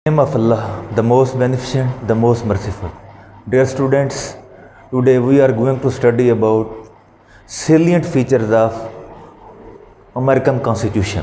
Name of Allah, the most beneficent, the most merciful. Dear students, today we are going to study about salient features of American Constitution.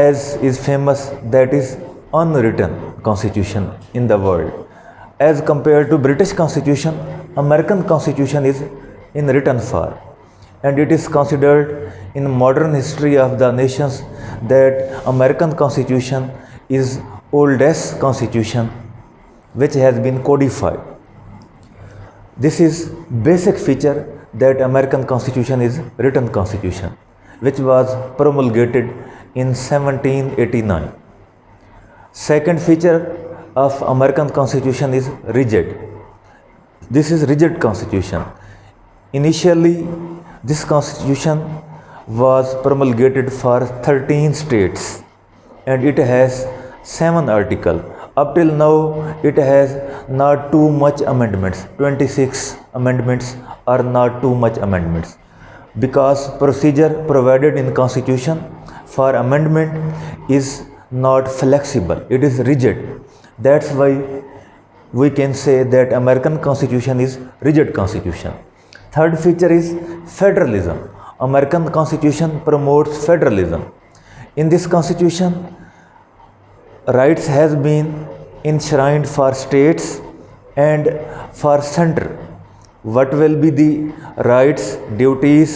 as is famous, that is unwritten constitution in the world. As compared to British constitution, American constitution is in written form, and it is considered in modern history of the nations that American constitution is oldest constitution which has been codified. This is basic feature that American constitution is written constitution, which was promulgated in 1789. Second feature of American Constitution is rigid. This is rigid constitution. Initially, this constitution was promulgated for 13 states and it has 7 articles. Up till now, it has not too much amendments. 26 amendments are not too much amendments, because procedure provided in Constitution for amendment is not flexible, it is rigid. That's why we can say that American Constitution is rigid constitution. Third feature is federalism. American Constitution promotes federalism. In this constitution, rights has been enshrined for states and for center. What will be the rights, duties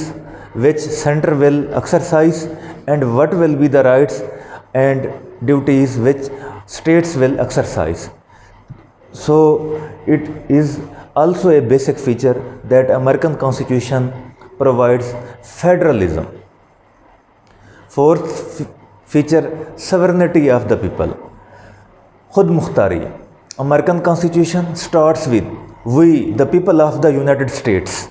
which center will exercise, and what will be the rights and duties which states will exercise. So it is also a basic feature that American Constitution provides federalism. Fourth feature, sovereignty of the people. Khud Mukhtari. American Constitution starts with we, the people of the United States,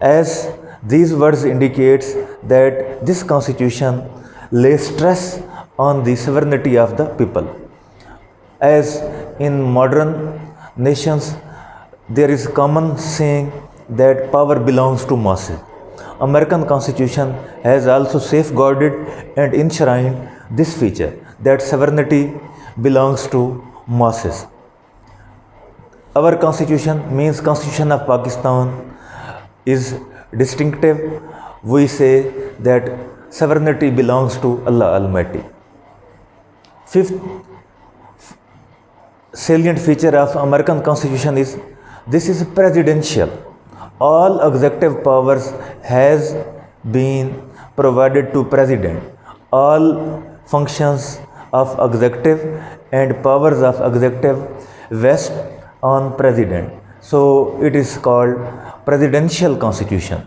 as these words indicates that this constitution lays stress on the sovereignty of the people. As in modern nations there is common saying that power belongs to masses. American Constitution has also safeguarded and enshrined this feature, that sovereignty belongs to masses. Our constitution means Constitution of Pakistan is distinctive. We say that sovereignty belongs to Allah Almighty. Fifth salient feature of American Constitution is this is presidential. All executive powers has been provided to president. All functions of executive and powers of executive vest on president. So it is called presidential constitution.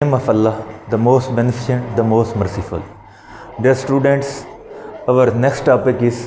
of Allah, the most beneficent, the most merciful. Dear students, our next topic is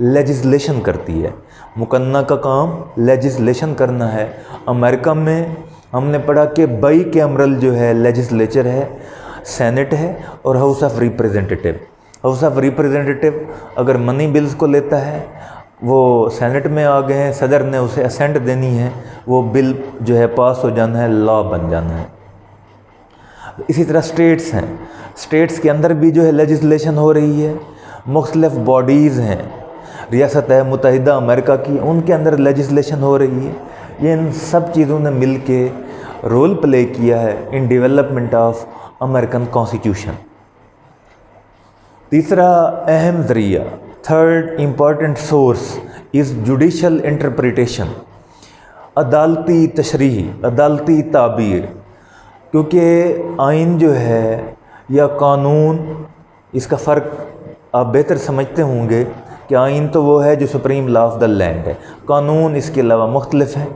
legislation کرتی ہے، مقننہ کا کام legislation کرنا ہے۔ امریکہ میں ہم نے پڑھا کہ بائی کیمرل جو ہے لیجسلیچر ہے، سینٹ ہے اور house of representative. House of representative اگر منی بلز کو لیتا ہے، وہ سینٹ میں آ گئے ہیں، صدر نے اسے اسینٹ دینی ہے، وہ بل جو ہے پاس ہو جانا ہے، لا بن جانا ہے۔ اسی طرح اسٹیٹس ہیں، اسٹیٹس کے اندر بھی جو ہے لیجسلیشن ہو رہی ہے، مختلف باڈیز ہیں، ریاست ہے متحدہ امریکہ کی، ان کے اندر لیجسلیشن ہو رہی ہے۔ یہ ان سب چیزوں نے مل کے رول پلے کیا ہے ان ڈیولپمنٹ آف امریکن کانسٹیٹیوشن۔ تیسرا اہم ذریعہ، third important source is judicial interpretation, عدالتی تشریح، عدالتی تعبیر۔ کیونکہ آئین جو ہے یا قانون، اس کا فرق آپ بہتر سمجھتے ہوں گے کہ آئین تو وہ ہے جو supreme law of the land ہے، قانون اس کے علاوہ مختلف ہیں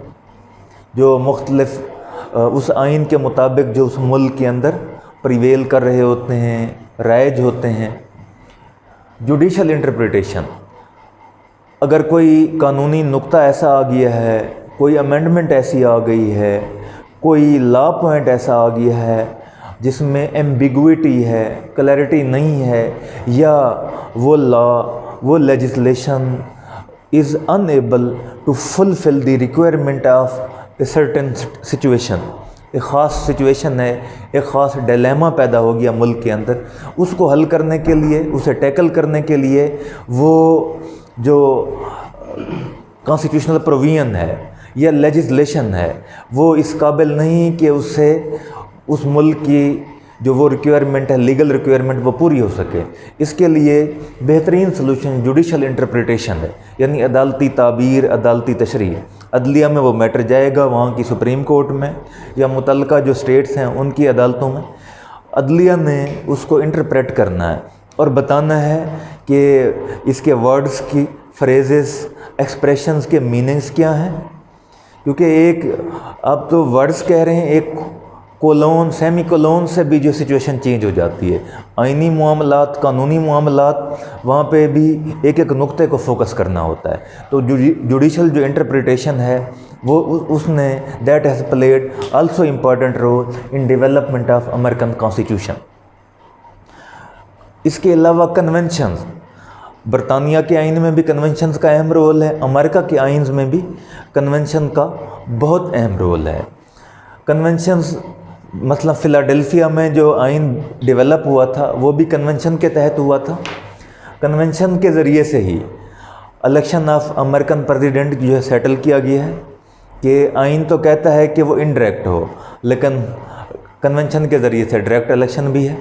جو مختلف اس آئین کے مطابق جو اس ملک کے اندر پریویل کر رہے ہوتے ہیں، رائج ہوتے ہیں۔ جوڈیشل انٹرپریٹیشن، اگر کوئی قانونی نقطہ ایسا آ گیا ہے، کوئی امینڈمنٹ ایسی آ گئی ہے، کوئی لا پوائنٹ ایسا آ گیا ہے جس میں ایمبیگوٹی ہے، کلیئرٹی نہیں ہے، یا وہ لا، وہ legislation is enable to fulfil the requirement of a certain situation, ایک خاص سچویشن ہے، ایک خاص ڈیلیما پیدا ہو گیا ملک کے اندر، اس کو حل کرنے کے لیے، اسے ٹیکل کرنے کے لیے وہ جو کانسٹیٹیوشنل پروویژن ہے یا لیجسلیشن ہے وہ اس قابل نہیں کہ اس سے اس ملک کی جو وہ ریکوائرمنٹ ہے، لیگل ریکوائرمنٹ، وہ پوری ہو سکے۔ اس کے لیے بہترین سلوشن جوڈیشل انٹرپریٹیشن ہے، یعنی عدالتی تعبیر، عدالتی تشریح۔ عدلیہ میں وہ میٹر جائے گا وہاں کی سپریم کورٹ میں یا متعلقہ جو اسٹیٹس ہیں ان کی عدالتوں میں، عدلیہ نے اس کو انٹرپریٹ کرنا ہے اور بتانا ہے کہ اس کے ورڈز کی، فریزز، ایکسپریشنز کے میننگز کیا ہیں۔ کیونکہ ایک آپ تو ورڈز کہہ رہے ہیں، ایک کولون، سیمی کولون سے بھی جو سچویشن چینج ہو جاتی ہے۔ آئینی معاملات، قانونی معاملات، وہاں پہ بھی ایک ایک نقطے کو فوکس کرنا ہوتا ہے۔ تو جوڈیشل جو انٹرپریٹیشن ہے وہ اس نے that has played also important role in development of American constitution. اس کے علاوہ کنونشنز، برطانیہ کے آئین میں بھی کنونشنز کا اہم رول ہے، امریکہ کے آئینز میں بھی کنونشن کا بہت اہم رول ہے۔ کنونشنز مثلا فلاڈیلفیا میں جو آئین ڈیولپ ہوا تھا وہ بھی کنونشن کے تحت ہوا تھا۔ کنونشن کے ذریعے سے ہی الیکشن آف امریکن پریزیڈنٹ جو ہے سیٹل کیا گیا ہے، کہ آئین تو کہتا ہے کہ وہ انڈائریکٹ ہو، لیکن کنونشن کے ذریعے سے ڈائریکٹ الیکشن بھی ہے۔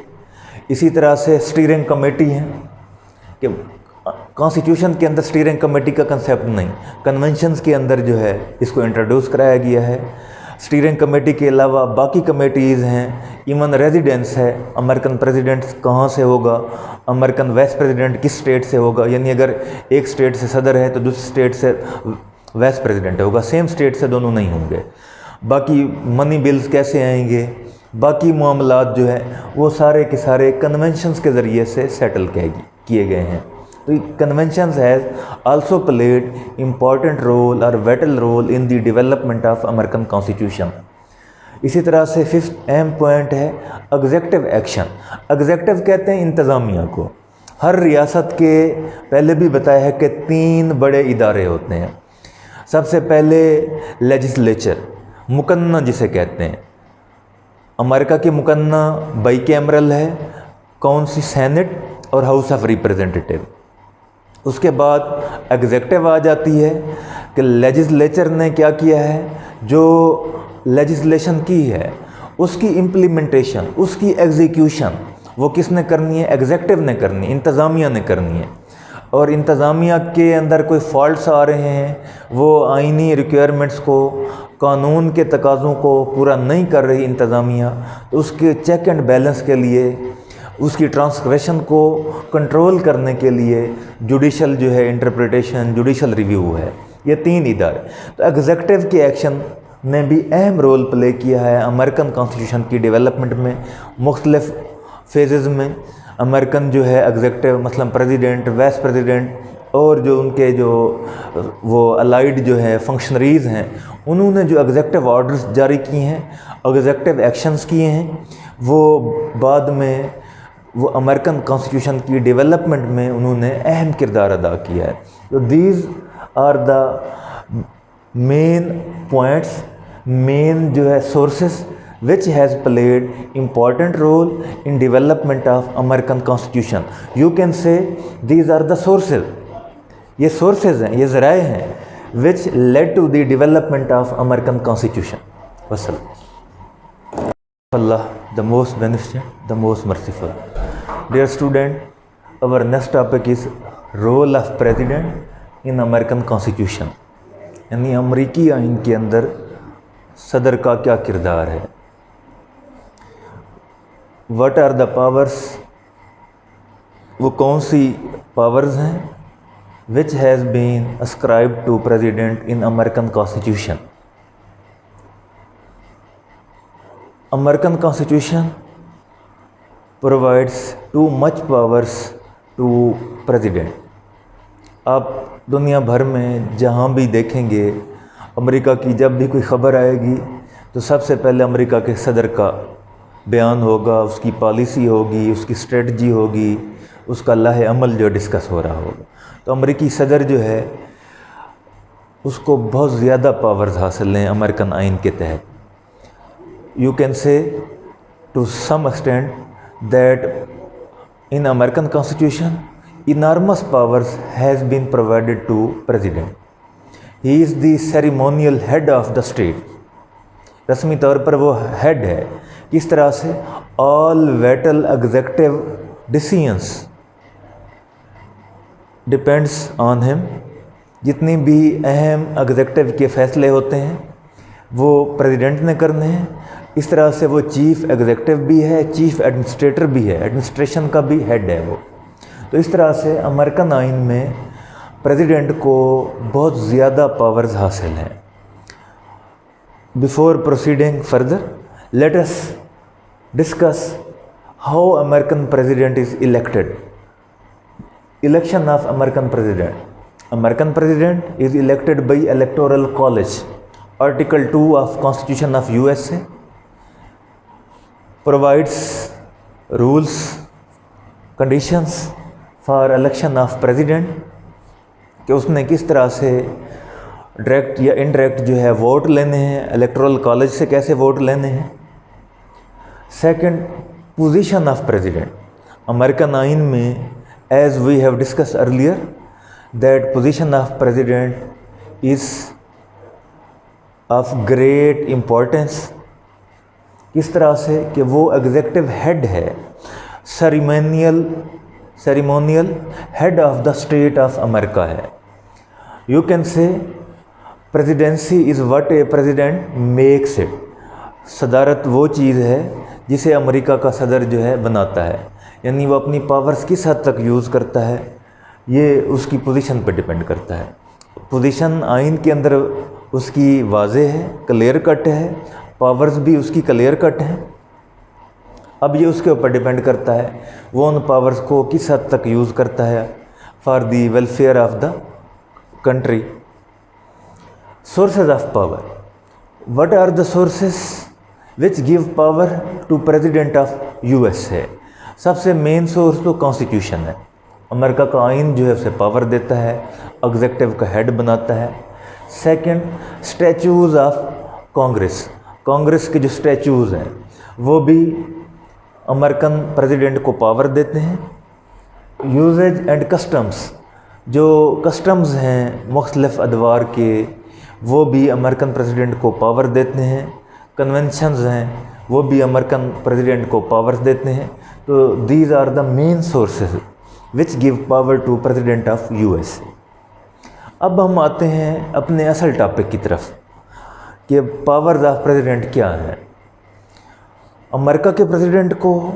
اسی طرح سے اسٹیئرنگ کمیٹی ہے، کہ کانسٹیٹیوشن کے اندر اسٹیئرنگ کمیٹی کا کنسیپٹ نہیں، کنونشنز کے اندر جو ہے اس کو انٹروڈیوس کرایا گیا ہے۔ اسٹیئرنگ کمیٹی کے علاوہ باقی کمیٹیز ہیں، ایون ریزیڈنس ہے، امریکن پریزیڈنٹ کہاں سے ہوگا، امریکن وائس پریزیڈنٹ کس اسٹیٹ سے ہوگا، یعنی اگر ایک اسٹیٹ سے صدر ہے تو دوسری اسٹیٹ سے وائس پریزیڈنٹ ہوگا، سیم اسٹیٹ سے دونوں نہیں ہوں گے۔ باقی منی بلز کیسے آئیں گے، باقی معاملات جو ہیں وہ سارے کے سارے کنونشنز کے ذریعے سے سیٹل کیے گئے ہیں۔ تو conventions has also played important role اور vital role in the development of American constitution. اسی طرح سے ففتھ اہم پوائنٹ ہے ایگزیکٹو ایکشن۔ ایگزیکٹو کہتے ہیں انتظامیہ کو۔ ہر ریاست کے پہلے بھی بتایا ہے کہ 3 بڑے ادارے ہوتے ہیں۔ سب سے پہلے لیجسلیچر، مقننہ جسے کہتے ہیں۔ امریکہ کی مقننہ بائی کیمرل ہے، کون سی، سینٹ اور ہاؤس آف ریپریزنٹیٹیو۔ اس کے بعد ایگزیکٹو آ جاتی ہے کہ لیجسلیچر نے کیا کیا ہے، جو لیجسلیشن کی ہے اس کی امپلیمنٹیشن، اس کی ایگزیکیوشن وہ کس نے کرنی ہے، ایگزیکٹو نے کرنی ہے، انتظامیہ نے کرنی ہے۔ اور انتظامیہ کے اندر کوئی فالٹس آ رہے ہیں، وہ آئینی ریکوائرمنٹس کو، قانون کے تقاضوں کو پورا نہیں کر رہی انتظامیہ، تو اس کے چیک اینڈ بیلنس کے لیے، اس کی ٹرانسگریشن کو کنٹرول کرنے کے لیے جوڈیشل جو ہے انٹرپریٹیشن، جوڈیشل ریویو ہے۔ یہ 3 ادارے۔ تو ایگزیکٹو کے ایکشن نے بھی اہم رول پلے کیا ہے امریکن کانسٹیٹیوشن کی ڈیولپمنٹ میں۔ مختلف فیزز میں امریکن جو ہے ایگزیکٹو، مثلا پریزیڈنٹ، وائس پریزیڈنٹ اور جو ان کے جو وہ الائڈ جو ہے فنکشنریز ہیں انہوں نے جو ایگزیکٹو آرڈرز جاری کیے ہیں، ایگزیکٹو ایکشنز کیے ہیں، وہ بعد میں وہ امریکن کانسٹیٹیوشن کی ڈیولپمنٹ میں انہوں نے اہم کردار ادا کیا ہے. تو these are the main points, main جو ہے sources which has played important role in development of American Constitution. You can say these are the sources. یہ sources ہیں، یہ ذرائع ہیں which led to the development of American Constitution. وسلم. Allah, the most beneficent, the most merciful. Dear student, our next topic is role of president in American Constitution. یعنی امریکی آئین کے اندر صدر کا کیا کردار ہے. What are the powers؟ وہ کون سی پاورز ہیں which has been ascribed to president in American Constitution. American Constitution provides too much powers to president. آپ دنیا بھر میں جہاں بھی دیکھیں گے، امریکہ کی جب بھی کوئی خبر آئے گی تو سب سے پہلے امریکہ کے صدر کا بیان ہوگا، اس کی پالیسی ہوگی، اس کی اسٹریٹجی ہوگی، اس کا لائحہ عمل جو ڈسکس ہو رہا ہوگا. تو امریکی صدر جو ہے اس کو بہت زیادہ پاورز حاصل ہیں امریکن آئین کے تحت. You can say to some extent that in American constitution enormous powers has been provided to president. He is the ceremonial head of the state. رسمی طور پر وہ ہیڈ ہے. کس طرح سے؟ all vital executive decisions depends on him. جتنی بھی اہم ایگزیکٹو کے فیصلے ہوتے ہیں وہ پریزیڈنٹ نے کرنے ہیں. اس طرح سے وہ چیف ایگزیکٹو بھی ہے، چیف ایڈمنسٹریٹر بھی ہے، ایڈمنسٹریشن کا بھی ہیڈ ہے وہ. تو اس طرح سے امریکن آئین میں پریزیڈنٹ کو بہت زیادہ پاورز حاصل ہیں. Before proceeding further let us discuss how American president is elected. Election of American president. American president is elected by electoral college. Article 2 of Constitution of USA provides rules, conditions for election of president کہ اس نے کس طرح سے direct یا indirect جو ہے vote لینے ہیں، الیکٹورل کالج سے کیسے ووٹ لینے ہیں. Second, position of president. American آئین میں as we have discuss earlier that position of president is of great importance. کس طرح سے کہ وہ ایگزیکٹو ہیڈ ہے، ceremonial head of the state of America ہے. You can say presidency is what a president makes it. صدارت وہ چیز ہے جسے امریکہ کا صدر جو ہے بناتا ہے. یعنی وہ اپنی پاورز کس حد تک یوز کرتا ہے یہ اس کی پوزیشن پہ ڈپینڈ کرتا ہے. پوزیشن آئین کے اندر اس کی واضح ہے، کلیئر کٹ ہے، پاورز بھی اس کی کلیئر کٹ ہیں. اب یہ اس کے اوپر ڈپینڈ کرتا ہے وہ ان پاورز کو کس حد تک یوز کرتا ہے for the welfare of the country. Sources of power. What are the sources which give power to president of USA؟ سب سے مین سورس تو کانسٹیٹیوشن ہے. امریکہ کا آئین جو ہے اسے پاور دیتا ہے، ایگزیکٹو کا ہیڈ بناتا ہے. Second, statues of Congress. Congress کے جو اسٹیچوز ہیں وہ بھی امریکن پریزیڈنٹ کو پاور دیتے ہیں. یوزیج اینڈ کسٹمز، جو کسٹمز ہیں مختلف ادوار کے وہ بھی امریکن پریزیڈنٹ کو پاور دیتے ہیں. کنونشنز ہیں وہ بھی امریکن پریزیڈنٹ کو پاورز دیتے ہیں. تو these are the main sources which give power to president of USA. اب ہم آتے ہیں اپنے اصل ٹاپک کی طرف کہ پاورز آف پریزیڈنٹ کیا ہیں. امریکہ کے پریزیڈنٹ کو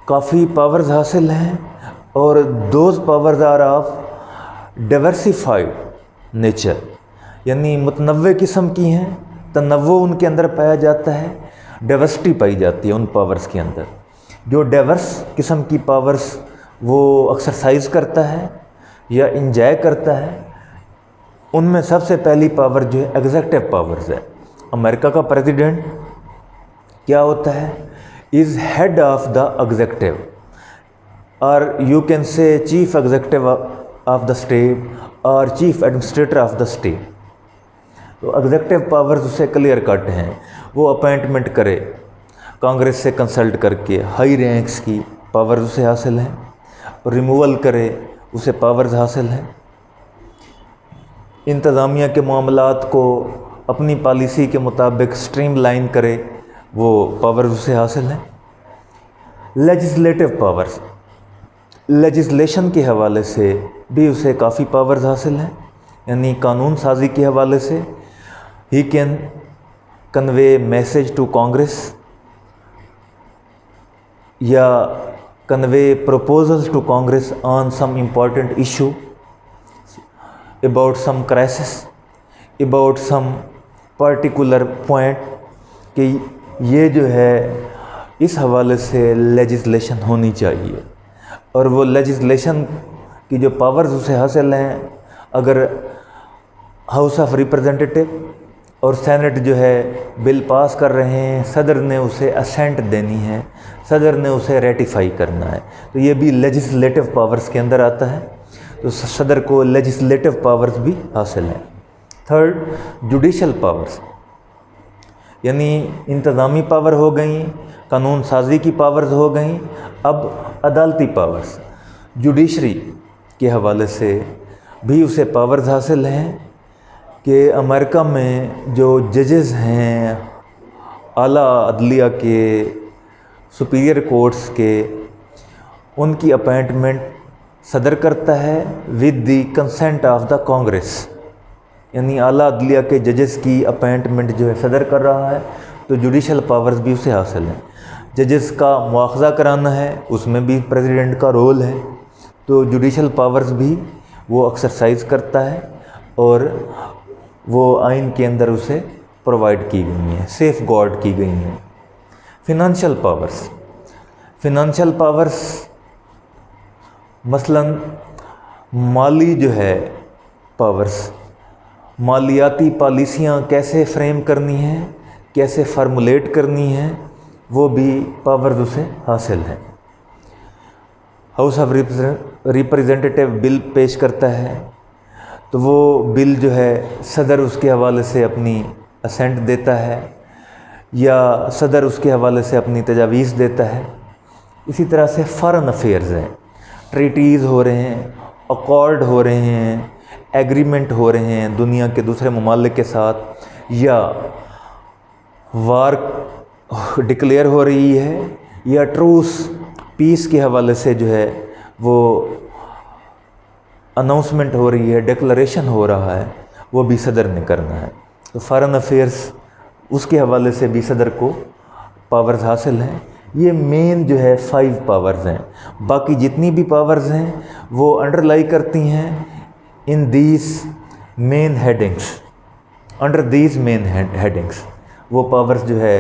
کافی پاورز حاصل ہیں اور those powers are of diversified nature, یعنی متنوع قسم کی ہیں. تنوع ان کے اندر پایا جاتا ہے، ڈائیورسٹی پائی جاتی ہے ان پاورز کے اندر. جو ڈائیورس قسم کی پاورز وہ ایکسرسائز کرتا ہے یا انجوائے کرتا ہے، ان میں سب سے پہلی پاور جو ہے ایگزیکٹو پاورز ہے۔ امریکہ کا پریزیڈنٹ کیا ہوتا ہے؟ Is head of the executive, اور you can say chief executive of the state اور chief administrator of the state. تو ایگزیکٹو پاورز اسے کلیئر کٹ ہیں، وہ اپائنٹمنٹ کرے کانگریس سے کنسلٹ کر کے، ہائی رینکس کی پاورز اسے حاصل ہیں، ریموول کرے اسے پاورز حاصل ہیں، انتظامیہ کے معاملات کو اپنی پالیسی کے مطابق سٹریم لائن کرے، وہ پاورز اسے حاصل ہیں۔ لیجسلیٹو پاورز، لیجسلیشن کے حوالے سے بھی اسے کافی پاورز حاصل ہیں، یعنی قانون سازی کے حوالے سے he can convey message to Congress یا convey proposals to Congress on some important issue about some crisis, about some particular point، کہ یہ جو ہے اس حوالے سے لیجسلیشن ہونی چاہیے، اور وہ لیجسلیشن کی جو پاورز اسے حاصل ہیں، اگر ہاؤس آف ریپرزینٹیٹو اور سینٹ جو ہے بل پاس کر رہے ہیں، صدر نے اسے اسینٹ دینی ہے، صدر نے اسے ریٹیفائی کرنا ہے، تو یہ بھی لیجسلیٹو پاورز کے اندر آتا ہے، تو صدر کو لیجسلیٹو پاورز بھی حاصل ہیں۔ تھرڈ، جوڈیشل پاورز، یعنی انتظامی پاور ہو گئیں، قانون سازی کی پاورز ہو گئیں، اب عدالتی پاورز، جوڈیشری کے حوالے سے بھی اسے پاورز حاصل ہیں کہ امریکہ میں جو ججز ہیں اعلیٰ عدلیہ کے، سپیریئر کورٹس کے، ان کی اپائنٹمنٹ صدر کرتا ہے with the consent of the Congress, یعنی اعلیٰ عدلیہ کے ججز کی اپائنٹمنٹ جو ہے صدر کر رہا ہے، تو جوڈیشل پاورز بھی اسے حاصل ہیں۔ ججز کا مواخذہ کرانا ہے، اس میں بھی پریزیڈنٹ کا رول ہے، تو جوڈیشل پاورز بھی وہ ایکسرسائز کرتا ہے، اور وہ آئین کے اندر اسے پرووائڈ کی گئی ہیں، سیف گارڈ کی گئی ہیں۔ فنانشل پاورز، فنانشل پاورز مثلاً مالی جو ہے پاورز، مالیاتی پالیسیاں کیسے فریم کرنی ہیں، کیسے فارمولیٹ کرنی ہیں، وہ بھی پاورز اسے حاصل ہیں۔ ہاؤس آف ریپرزینٹیٹو بل پیش کرتا ہے، تو وہ بل جو ہے صدر اس کے حوالے سے اپنی اسینٹ دیتا ہے، یا صدر اس کے حوالے سے اپنی تجاویز دیتا ہے۔ اسی طرح سے فارن افیئرز ہیں، ٹریٹیز ہو رہے ہیں، اکارڈ ہو رہے ہیں، ایگریمنٹ ہو رہے ہیں دنیا کے دوسرے ممالک کے ساتھ، یا وار ڈکلیئر ہو رہی ہے، یا ٹروس پیس کے حوالے سے جو ہے وہ اناؤنسمنٹ ہو رہی ہے، ڈکلریشن ہو رہا ہے، وہ بھی صدر نے کرنا ہے۔ تو فارن افیئرز اس کے حوالے سے بھی صدر کو پاورز حاصل ہیں۔ یہ مین جو ہے 5 پاورز ہیں، باقی جتنی بھی پاورز ہیں وہ انڈر لائی کرتی ہیں in these main headings, under these main headings, وہ پاورز جو ہے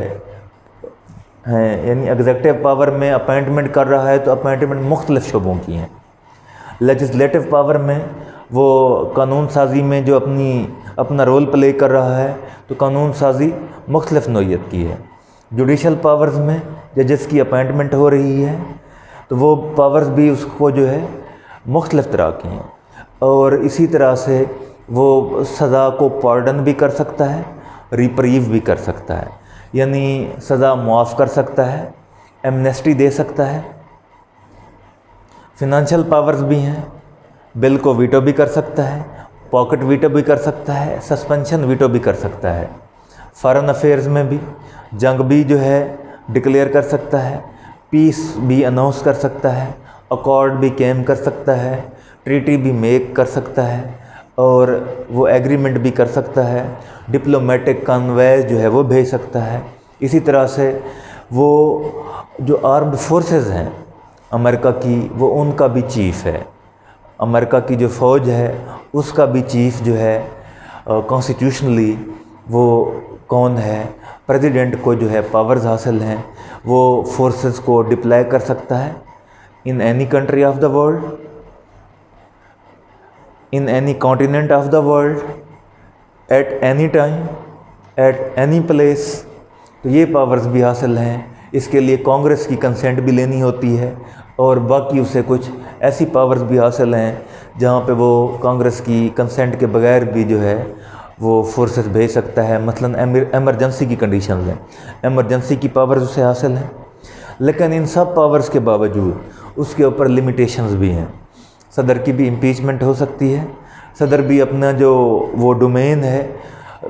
ہیں، یعنی ایگزیکٹو پاور میں اپائنٹمنٹ کر رہا ہے تو اپائنٹمنٹ مختلف شعبوں کی ہیں۔ لیجسلیٹو پاور میں وہ قانون سازی میں جو اپنا رول پلے کر رہا ہے، تو قانون سازی مختلف نوعیت کی ہے۔ جوڈیشل پاورز میں ججز کی اپائنٹمنٹ ہو رہی ہے، تو وہ پاورز بھی اس کو جو ہے مختلف طرح کی ہیں، اور اسی طرح سے وہ سزا کو پارڈن بھی کر سکتا ہے، ریپریو بھی کر سکتا ہے، یعنی سزا معاف کر سکتا ہے، ایمنیسٹی دے سکتا ہے۔ فنانشل پاورز بھی ہیں، بل کو ویٹو بھی کر سکتا ہے، پاکٹ ویٹو بھی کر سکتا ہے، سسپینشن ویٹو بھی کر سکتا ہے۔ فارن افیئرز میں بھی جنگ بھی جو ہے ڈکلیئر کر سکتا ہے، پیس بھی اناؤنس کر سکتا ہے، اکارڈ بھی کیم کر سکتا ہے، ٹریٹی بھی میک کر سکتا ہے، اور وہ ایگریمنٹ بھی کر سکتا ہے، ڈپلومیٹک کنویز جو ہے وہ بھیج سکتا ہے۔ اسی طرح سے وہ جو آرمڈ فورسز ہیں امریکہ کی، وہ ان کا بھی چیف ہے، امریکہ کی جو فوج ہے اس کا بھی چیف جو ہے کانسٹیٹیوشنلی وہ کون ہے، پریزیڈنٹ کو جو ہے پاورز حاصل ہیں، وہ فورسز کو ڈپلائی کر سکتا ہے in any country of the world. in any continent of the world, at any time, at any place. تو یہ پاورز بھی حاصل ہیں. اس کے لیے کانگریس کی کنسینٹ بھی لینی ہوتی ہے اور باقی اسے کچھ ایسی پاورز بھی حاصل ہیں جہاں پہ وہ کانگریس کی کنسینٹ کے بغیر بھی جو ہے وہ فورسز بھیج سکتا ہے. مثلاً ایمرجنسی کی کنڈیشنز ہیں, ایمرجنسی کی پاورز اسے حاصل ہیں. لیکن ان سب پاورز کے باوجود اس کے اوپر لمیٹیشنز بھی ہیں. صدر کی بھی امپیچمنٹ ہو سکتی ہے. صدر بھی اپنا جو وہ ڈومین ہے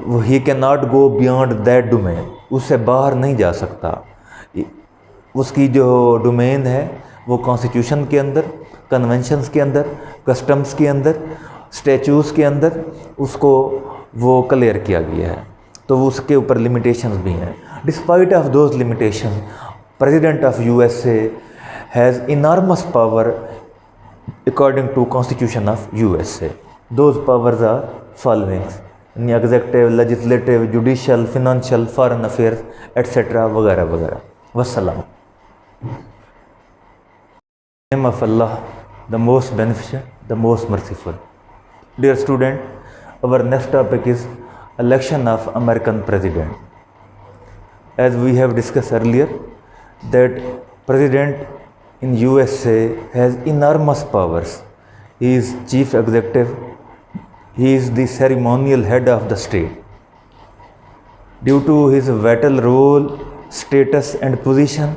وہ he can not go beyond that domain, اس سے باہر نہیں جا سکتا. اس کی جو ڈومین ہے وہ کانسٹیٹیوشن کے اندر, کنونشنز کے اندر, کسٹمز کے اندر, اسٹیچوز کے اندر اس کو وہ کلیئر کیا گیا ہے. تو وہ اس کے اوپر لمیٹیشنز بھی ہیں. Despite of those limitation, president of USA has enormous power according to Constitution of USA. Those powers are following: executive, legislative, judicial, financial, foreign affairs et cetera وغیرہ وغیرہ. والسلام. Name of Allah, the most beneficent, the most merciful. Dear student, our next topic is election of American president. As we have discussed earlier, that president in USA has enormous powers. He is chief executive. He is the ceremonial head of the state. Due to his vital role, status and position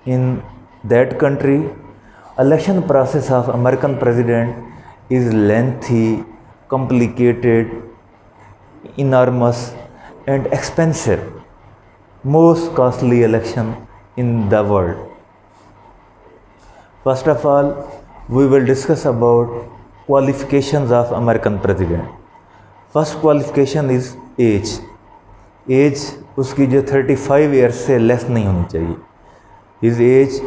in that country, election process of American president is lengthy, complicated, enormous and expensive. Most costly election in the world. First of all, we will discuss about qualifications of American president. First qualification is age. Age اس کی جو 35 years سے less نہیں ہونی چاہیے. His age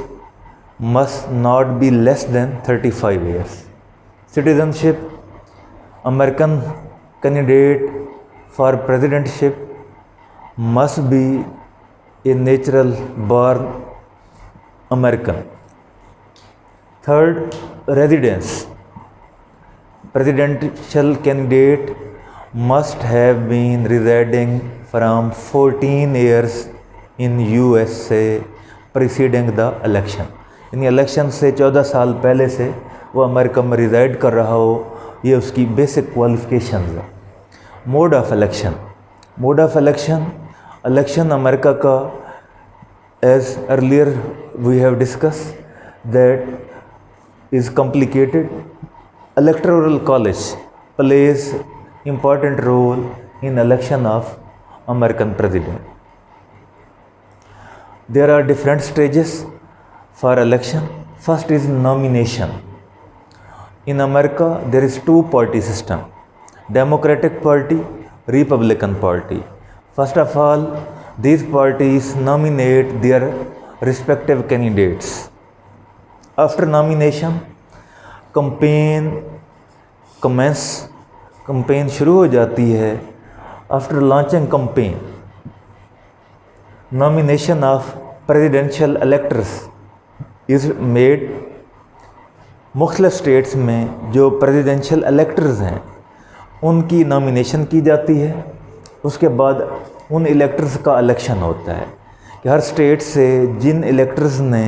must not be less than 35 years. Citizenship, American candidate for presidentship must be a natural born American. Third, residence. presidential candidate must have been residing from 14 years in USA preceding the election. یعنی election سے 14 سال پہلے سے وہ امریکہ میں reside کر رہا ہو. یہ اس کی بیسک کوالفیکیشنز ہیں. Mode of election. Mode of election, election امریکہ کا as earlier we have discuss that is complicated. Electoral college plays important role in election of American president. There are different stages for election. First is nomination. In America, there is two-party system: Democratic Party, Republican Party. First of all, these parties nominate their respective candidates. After nomination, campaign شروع ہو جاتی ہے. After launching campaign, nomination of presidential electrics is made. مختلف status میں جو presidential الیکٹرز ہیں ان کی nomination کی جاتی ہے. اس کے بعد ان الیکٹرز کا الیکشن ہوتا ہے کہ ہر اسٹیٹ سے جن الیکٹرز نے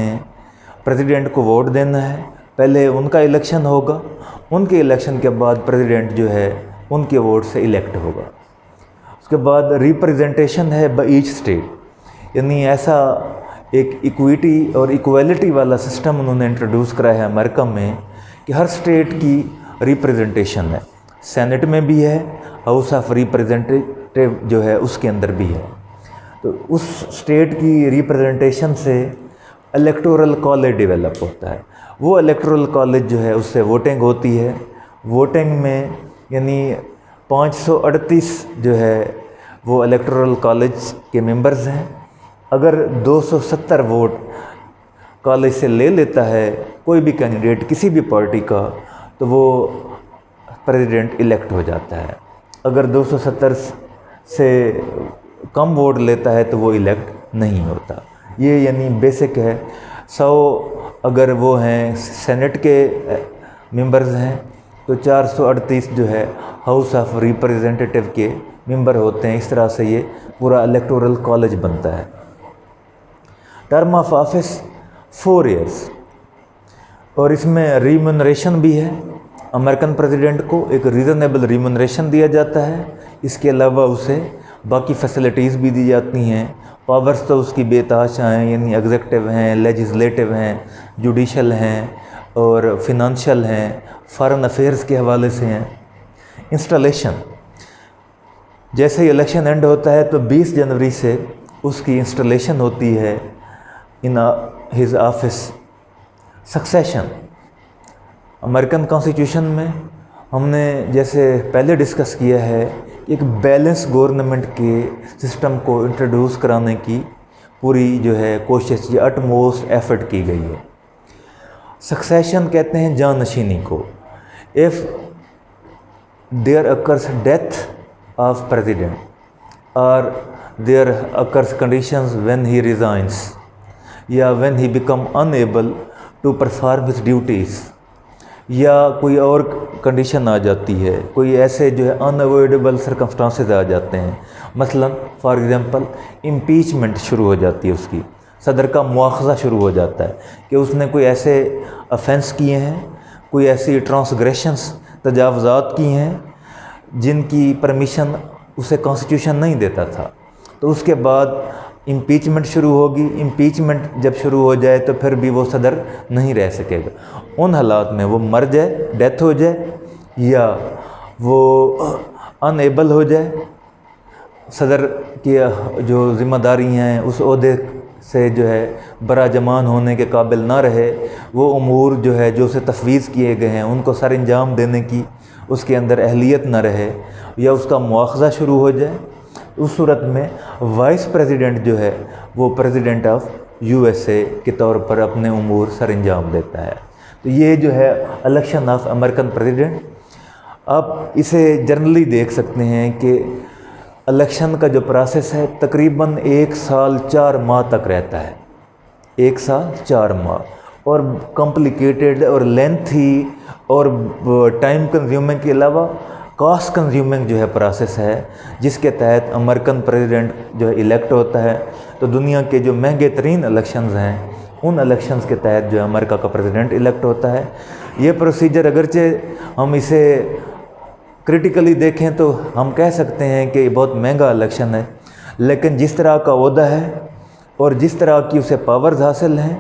پریزیڈنٹ کو ووٹ دینا ہے پہلے ان کا الیکشن ہوگا. ان کے الیکشن کے بعد پریزیڈنٹ جو ہے ان کے ووٹ سے الیکٹ ہوگا. اس کے بعد ریپریزنٹیشن ہے بائی ایچ اسٹیٹ. یعنی ایسا ایک ایکویٹی اور ایکویلٹی والا سسٹم انہوں نے انٹروڈیوس کرا ہے امریکہ میں کہ ہر اسٹیٹ کی ریپریزنٹیشن ہے. سینٹ میں بھی ہے, ہاؤس آف ریپریزنٹیٹیو جو ہے اس کے اندر بھی ہے. تو اس اسٹیٹ کی ریپریزنٹیشن سے الیکٹورل کالج ڈیولپ ہوتا ہے. وہ الیکٹورل کالج جو ہے اس سے ووٹنگ ہوتی ہے. ووٹنگ میں یعنی 538 جو ہے وہ الیکٹورل کالج کے ممبرز ہیں. اگر 270 ووٹ کالج سے لے لیتا ہے کوئی بھی کینڈیڈیٹ کسی بھی پارٹی کا تو وہ پریزیڈنٹ الیکٹ ہو جاتا ہے. اگر 270 سے کم ووٹ لیتا ہے تو وہ الیکٹ نہیں ہوتا. یہ یعنی بیسک ہے. 100 اگر وہ ہیں سینٹ کے ممبرز ہیں تو 438 جو ہے ہاؤس آف ریپریزنٹیٹیو کے ممبر ہوتے ہیں. اس طرح سے یہ پورا الیکٹورل کالج بنتا ہے. ٹرم آف آفس 4 ایئرس اور اس میں ریمونریشن بھی ہے. امریکن پریزیڈنٹ کو ایک ریزنیبل ریمونریشن دیا جاتا ہے. اس کے علاوہ اسے باقی فیسلٹیز بھی دی جاتی ہیں. پاورز تو اس کی بے تحاشا ہیں، یعنی ایگزیکٹو ہیں، لیجسلیٹو ہیں، جوڈیشل ہیں اور فنانشل ہیں، فارن افیئرز کے حوالے سے ہیں. انسٹالیشن، جیسے ہی الیکشن اینڈ ہوتا ہے تو 20 جنوری سے اس کی انسٹالیشن ہوتی ہے in his office. Succession, American constitution میں ہم نے جیسے پہلے ڈسکس کیا ہے ایک بیلنس گورنمنٹ کے سسٹم کو انٹروڈیوس کرانے کی پوری جو ہے کوشش یا اٹ موسٹ ایفرٹ کی گئی ہے. سکسیشن کہتے ہیں جانشینی کو. If there occurs death of president اور there occurs conditions when he resigns یا when he become unable to perform his duties, یا کوئی اور کنڈیشن آ جاتی ہے، کوئی ایسے جو ہے انوائڈیبل سرکمسٹانسز آ جاتے ہیں. مثلا فار ایگزامپل امپیچمنٹ شروع ہو جاتی ہے، اس کی صدر کا مواخذہ شروع ہو جاتا ہے کہ اس نے کوئی ایسے افینس کیے ہیں، کوئی ایسی ٹرانسگریشنز تجاوزات کی ہیں جن کی پرمیشن اسے کانسٹیٹیوشن نہیں دیتا تھا. تو اس کے بعد امپیچمنٹ شروع ہوگی. امپیچمنٹ جب شروع ہو جائے تو پھر بھی وہ صدر نہیں رہ سکے گا. ان حالات میں وہ مر جائے، ڈیتھ ہو جائے، یا وہ انیبل ہو جائے، صدر کی جو ذمہ داری ہیں اس عہدے سے جو ہے براجمان ہونے کے قابل نہ رہے، وہ امور جو ہے جو اسے تفویض کیے گئے ہیں ان کو سر انجام دینے کی اس کے اندر اہلیت نہ رہے، یا اس کا مواخذہ شروع ہو جائے. اس صورت میں وائس پریزیڈنٹ جو ہے وہ پریزیڈنٹ آف یو ایس اے کے طور پر اپنے امور سر انجام دیتا ہے. تو یہ جو ہے الیکشن آف امریکن پریزیڈنٹ. آپ اسے جنرلی دیکھ سکتے ہیں کہ الیکشن کا جو پروسیس ہے تقریباً 1 سال 4 ماہ تک رہتا ہے. 1 سال 4 ماہ، اور کمپلیکیٹڈ اور لینتھی اور ٹائم کنزیومنگ کے علاوہ کاسٹ کنزیومنگ جو ہے پروسیس ہے، جس کے تحت امریکن پریزیڈنٹ جو ہے الیکٹ ہوتا ہے. تو دنیا کے جو مہنگے ترین الیکشنز ہیں ان الیکشنز کے تحت جو ہے امریکہ کا پریزیڈنٹ الیکٹ ہوتا ہے. یہ پروسیجر اگرچہ ہم اسے کرٹیکلی دیکھیں تو ہم کہہ سکتے ہیں کہ یہ بہت مہنگا الیکشن ہے، لیکن جس طرح کا عہدہ ہے اور جس طرح کی اسے پاورز حاصل ہیں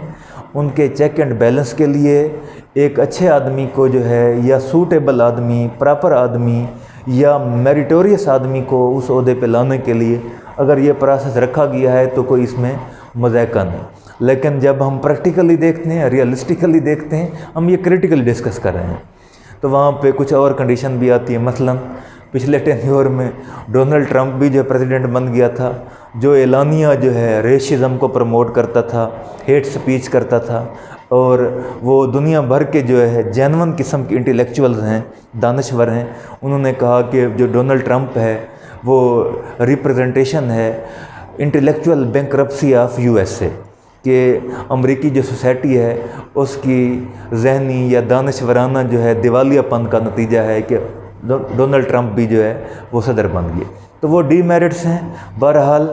ان کے چیک اینڈ بیلنس کے لیے ایک اچھے آدمی کو جو ہے، یا سوٹیبل آدمی، پراپر آدمی یا میریٹوریس آدمی کو اس عہدے پہ لانے کے لیے اگر یہ پروسیس رکھا گیا ہے تو کوئی اس میں مذائقہ نہیں. لیکن جب ہم پریکٹیکلی دیکھتے ہیں، ریئلسٹیکلی دیکھتے ہیں، ہم یہ کریٹیکلی ڈسکس کر رہے ہیں، تو وہاں پہ کچھ اور کنڈیشن بھی آتی ہے. مثلا پچھلے ٹینیور میں ڈونلڈ ٹرمپ بھی جو پریزیڈنٹ بن گیا تھا، جو اعلانیہ جو ہے ریشزم کو پروموٹ کرتا تھا، ہیٹ سپیچ کرتا تھا، اور وہ دنیا بھر کے جو ہے جینون قسم کے انٹیلیکچوئلز ہیں، دانشور ہیں، انہوں نے کہا کہ جو ڈونلڈ ٹرمپ ہے وہ ریپریزنٹیشن ہے intellectual bankruptcy of U S A, کہ امریکی جو سوسائٹی ہے اس کی ذہنی یا دانشورانہ جو ہے دیوالیہ پن کا نتیجہ ہے کہ ڈونلڈ ٹرمپ بھی جو ہے وہ صدر بن گئے. تو وہ ڈی میرٹس ہیں. بہرحال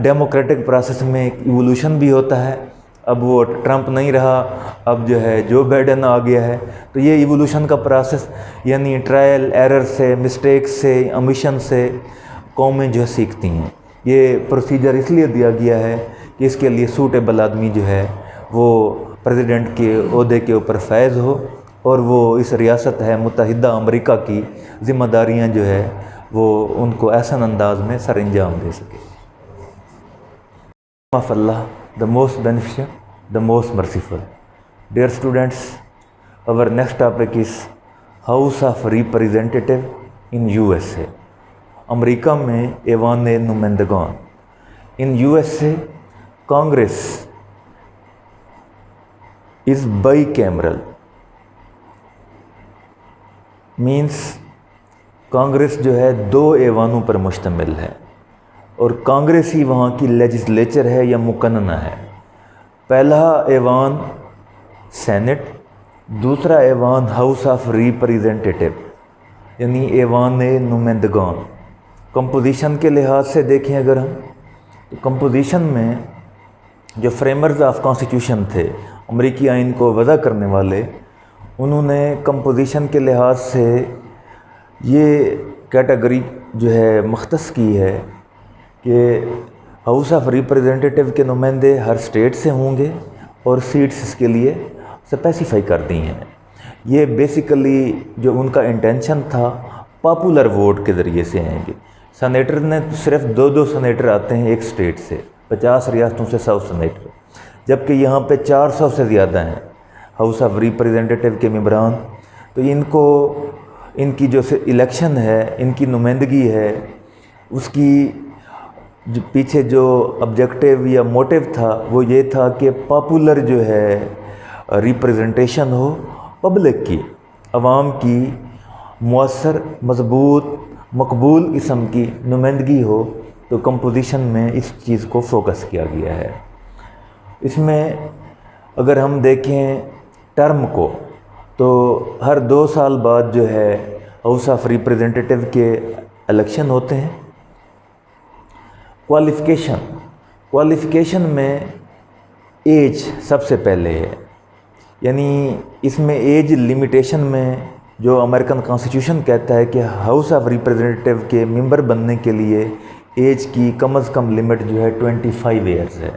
ڈیموکریٹک پروسیس میں ایک ایوولوشن بھی ہوتا ہے. اب وہ ٹرمپ نہیں رہا، اب جو ہے جو بائیڈن آ گیا ہے. تو یہ ایوولوشن کا پروسیس، یعنی ٹرائل ایرر سے، مسٹیک سے، امیشن سے قومیں جو ہے سیکھتی ہیں. یہ پروسیجر اس لیے دیا گیا ہے کہ اس کے لیے سوٹیبل آدمی جو ہے وہ پریزیڈنٹ کے عہدے کے اوپر فائز ہو، اور وہ اس ریاست ہے متحدہ امریکہ کی ذمہ داریاں جو ہے وہ ان کو احسن انداز میں سر انجام دے سکے. Of Allah the most beneficent, the most merciful. Dear students, our next topic is House of Representative in USA. امریکہ میں ایوان نمائندگان. In USA, Congress is bicameral. means Congress جو ہے 2 ایوانوں پر مشتمل ہے، اور کانگریس ہی وہاں کی لیجسلیچر ہے یا مقننہ ہے. پہلا ایوان سینٹ، دوسرا ایوان ہاؤس آف ریپریزنٹیٹیو یعنی ایوان نمائندگان. کمپوزیشن کے لحاظ سے دیکھیں اگر ہم تو کمپوزیشن میں جو فریمرز آف کانسٹیٹیوشن تھے, امریکی آئین کو وضع کرنے والے, انہوں نے کمپوزیشن کے لحاظ سے یہ کیٹیگری جو ہے مختص کی ہے کہ ہاؤس آف ریپریزنٹیٹیو کے نمائندے ہر اسٹیٹ سے ہوں گے اور سیٹس اس کے لیے اسپیسیفائی کر دی ہیں. یہ بیسیکلی جو ان کا انٹینشن تھا پاپولر ووٹ کے ذریعے سے آئیں گے. سینیٹر نے صرف 2 سینیٹر آتے ہیں ایک اسٹیٹ سے, 50 ریاستوں سے 100 سینیٹر, جبکہ یہاں پہ 400 سے زیادہ ہیں ہاؤس آف ریپریزنٹیٹیو کے ممبران. تو ان کی جو الیکشن ہے, ان کی نمائندگی ہے, اس کی جو پیچھے جو آبجیکٹیو یا موٹیو تھا وہ یہ تھا کہ پاپولر جو ہے ریپریزنٹیشن ہو, پبلک کی, عوام کی مؤثر, مضبوط, مقبول قسم کی نمائندگی ہو. تو کمپوزیشن میں اس چیز کو فوکس کیا گیا ہے. اس میں اگر ہم دیکھیں ٹرم کو تو ہر 2 سال بعد جو ہے ہاؤس آف ریپریزنٹیٹیو کے الیکشن ہوتے ہیں. کوالیفیکیشن میں ایج سب سے پہلے ہے, یعنی اس میں ایج لمیٹیشن میں جو امریکن کانسٹیٹیوشن کہتا ہے کہ ہاؤس آف ریپریزنٹیٹیو کے ممبر بننے کے لیے ایج کی کم از کم لمٹ جو ہے 25 ایئرز ہے,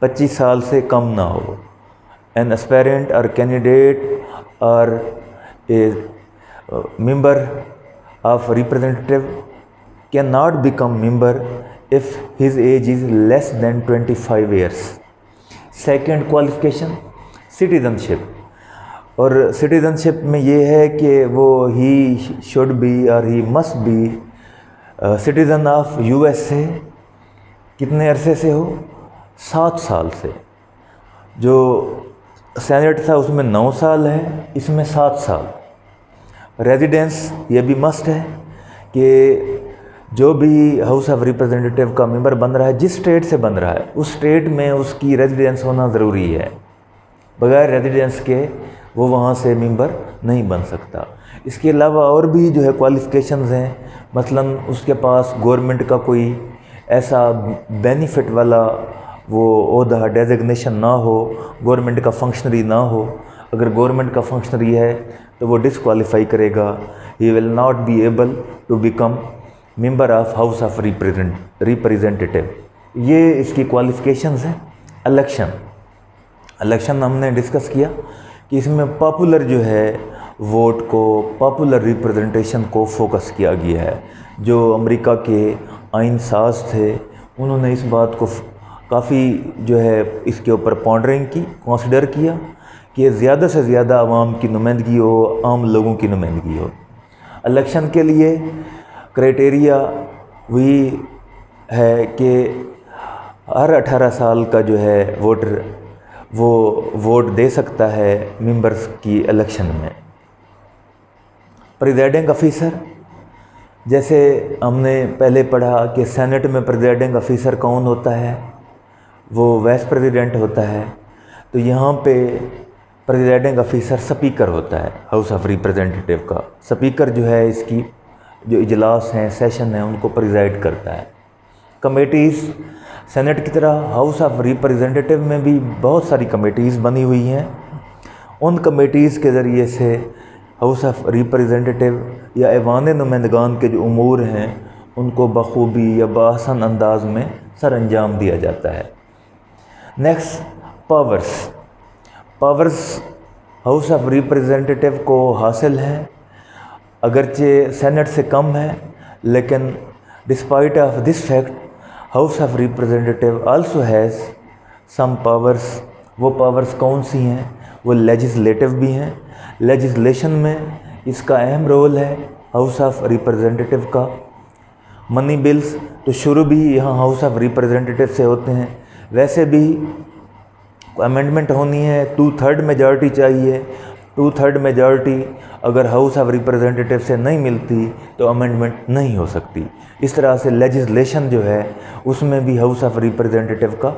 25 سال سے کم نہ ہو. این اسپیرنٹ اور کینڈیڈیٹ اور a member of representative can not become member if his age is less than 25 years. Second qualification citizenship, اور سٹیزنشپ میں یہ ہے کہ وہ ہی شوڈ بی اور he must be citizen of USA. کتنے عرصے سے ہو؟ 7 سال سے. جو سینٹ تھا اس میں 9 سال ہے, اس میں 7 سال. ریزیڈنس یہ بھی مسٹ ہے کہ جو بھی ہاؤس آف ریپریزنٹیٹیو کا ممبر بن رہا ہے, جس اسٹیٹ سے بن رہا ہے اس اسٹیٹ میں اس کی ریزیڈنس ہونا ضروری ہے. بغیر ریزیڈنس کے وہ وہاں سے ممبر نہیں بن سکتا. اس کے علاوہ اور بھی جو ہے کوالیفیکیشنز ہیں, مثلاً اس کے پاس گورنمنٹ کا کوئی ایسا بینیفٹ والا وہ عہدہ ڈیزگنیشن نہ ہو, گورنمنٹ کا فنکشنری نہ ہو. اگر گورنمنٹ کا فنکشنری ہے تو وہ ڈسکوالیفائی کرے گا. He will not be able to become member of house of representative. یہ اس کی کوالیفیکیشنز ہیں. الیکشن ہم نے ڈسکس کیا کہ اس میں پاپولر جو ہے ووٹ کو, پاپولر ریپریزنٹیشن کو فوکس کیا گیا ہے. جو امریکہ کے آئین ساز تھے انہوں نے اس بات کو کافی جو ہے اس کے اوپر پونڈرنگ کی, کنسیڈر کیا کہ زیادہ سے زیادہ عوام کی نمائندگی ہو, عام لوگوں کی نمائندگی ہو. الیکشن کے لیے کرائٹیریا وہی ہے کہ ہر 18 سال کا جو ہے ووٹر وہ ووٹ دے سکتا ہے ممبرز کی الیکشن میں. پریزائڈنگ آفیسر, جیسے ہم نے پہلے پڑھا کہ سینٹ میں پریزائڈنگ آفیسر کون ہوتا ہے, وہ وائس پریزیڈنٹ ہوتا ہے. تو یہاں پہ پریزائڈنگ آفیسر سپیکر ہوتا ہے ہاؤس آف ریپریزنٹیٹیو کا. سپیکر جو ہے اس کی جو اجلاس ہیں, سیشن ہیں, ان کو پریزائڈ کرتا ہے. کمیٹیز سینٹ کی طرح ہاؤس آف ریپریزنٹیٹیو میں بھی بہت ساری کمیٹیز بنی ہوئی ہیں. ان کمیٹیز کے ذریعے سے ہاؤس آف ریپریزنٹیٹیو یا ایوان نمائندگان کے جو امور ہیں ان کو بخوبی یا بآسان انداز میں سر انجام دیا جاتا ہے. Next powers house of representative کو حاصل ہیں, اگرچہ سینٹ سے کم ہے, لیکن despite of this fact house of representative also has some powers. وہ پاورز کون سی ہیں؟ وہ لیجسلیٹو بھی ہیں. لیجسلیشن میں اس کا اہم رول ہے ہاؤس آف ریپریزنٹیٹیو کا. منی بلز تو شروع بھی یہاں ہاؤس آف ریپریزنٹیٹیو سے ہوتے ہیں. ویسے بھی امینڈمنٹ ہونی ہے 2/3 میجارٹی چاہیے. 2/3 میجارٹی اگر ہاؤس آف ریپریزنٹیٹیو سے نہیں ملتی تو امینڈمنٹ نہیں ہو سکتی. اس طرح سے لیجسلیشن جو ہے اس میں بھی ہاؤس آف ریپریزنٹیٹیو کا